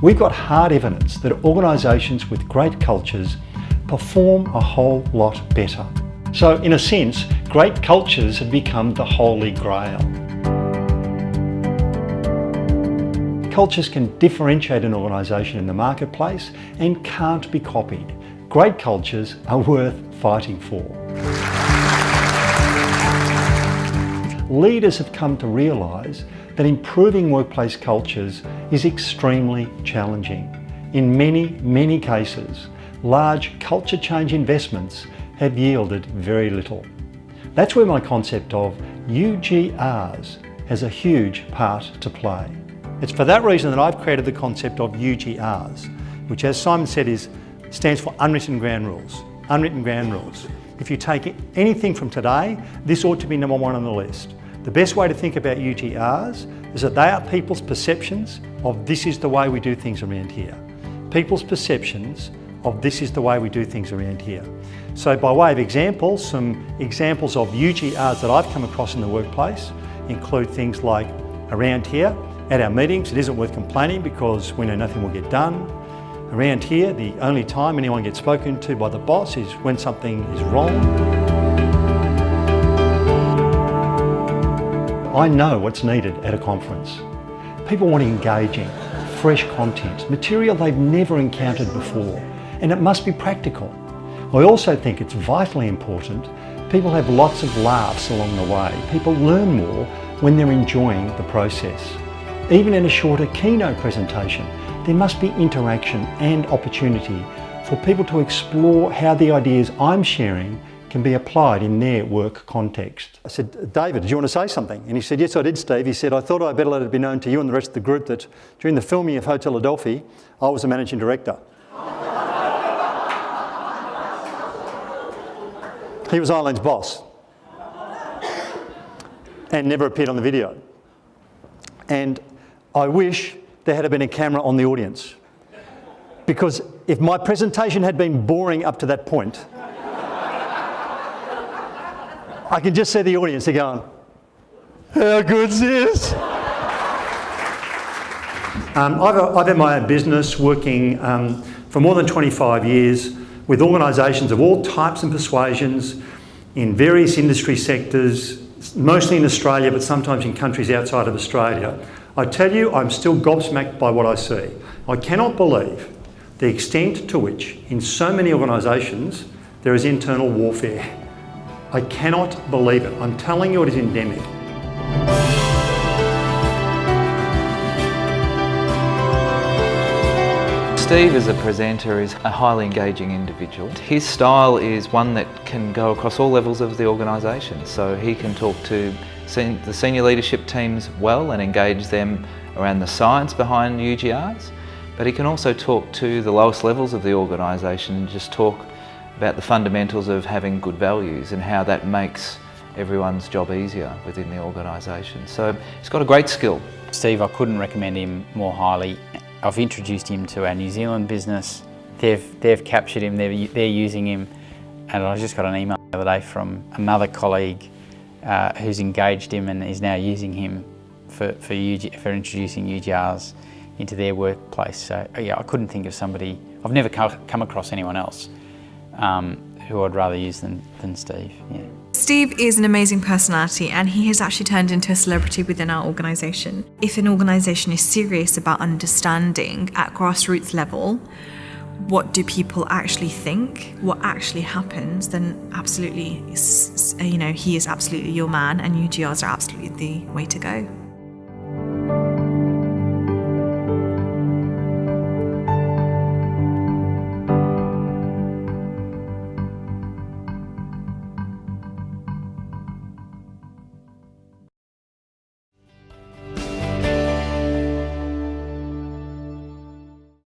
we've got hard evidence that organisations with great cultures perform a whole lot better. So in a sense, great cultures have become the holy grail. Cultures can differentiate an organisation in the marketplace and can't be copied. Great cultures are worth fighting for. Leaders have come to realise that improving workplace cultures is extremely challenging. In many cases, large culture change investments have yielded very little. That's where my concept of UGRs has a huge part to play. It's for that reason that I've created the concept of UGRs, which, as Simon said, stands for unwritten ground rules. Unwritten ground rules. If you take anything from today, this ought to be number one on the list. The best way to think about UGRs is that they are people's perceptions of this is the way we do things around here. People's perceptions of this is the way we do things around here. So by way of example, some examples of UGRs that I've come across in the workplace include things like around here, at our meetings, it isn't worth complaining because we know nothing will get done. Around here, the only time anyone gets spoken to by the boss is when something is wrong. I know what's needed at a conference. People want engaging, fresh content, material they've never encountered before, and it must be practical. I also think it's vitally important people have lots of laughs along the way. People learn more when they're enjoying the process. Even in a shorter keynote presentation, there must be interaction and opportunity for people to explore how the ideas I'm sharing can be applied in their work context. I said, David, did you want to say something? And he said, yes, I did, Steve. He said, I thought I'd better let it be known to you and the rest of the group that during the filming of Hotel Adelphi, I was the managing director. He was Eileen's boss and never appeared on the video. And I wish there had been a camera on the audience, because if my presentation had been boring up to that point, I can just see the audience, they're going, how good's this? I've had my own business working for more than 25 years with organisations of all types and persuasions in various industry sectors, mostly in Australia, but sometimes in countries outside of Australia. I tell you, I'm still gobsmacked by what I see. I cannot believe the extent to which, in so many organisations, there is internal warfare. I cannot believe it. I'm telling you, it is endemic. Steve as a presenter is a highly engaging individual. His style is one that can go across all levels of the organisation, so he can talk to the senior leadership teams well and engage them around the science behind UGRs, but he can also talk to the lowest levels of the organisation and just talk about the fundamentals of having good values and how that makes everyone's job easier within the organisation. So he's got a great skill. Steve, I couldn't recommend him more highly. I've introduced him to our New Zealand business. They've captured him, they're using him, and I just got an email the other day from another colleague who's engaged him and is now using him for introducing UGRs into their workplace. So yeah, I couldn't think of somebody, I've never come across anyone else who I'd rather use than Steve. Yeah. Steve is an amazing personality, and he has actually turned into a celebrity within our organisation. If an organisation is serious about understanding at grassroots level what do people actually think, what actually happens, then absolutely, he is absolutely your man, and UGRs are absolutely the way to go.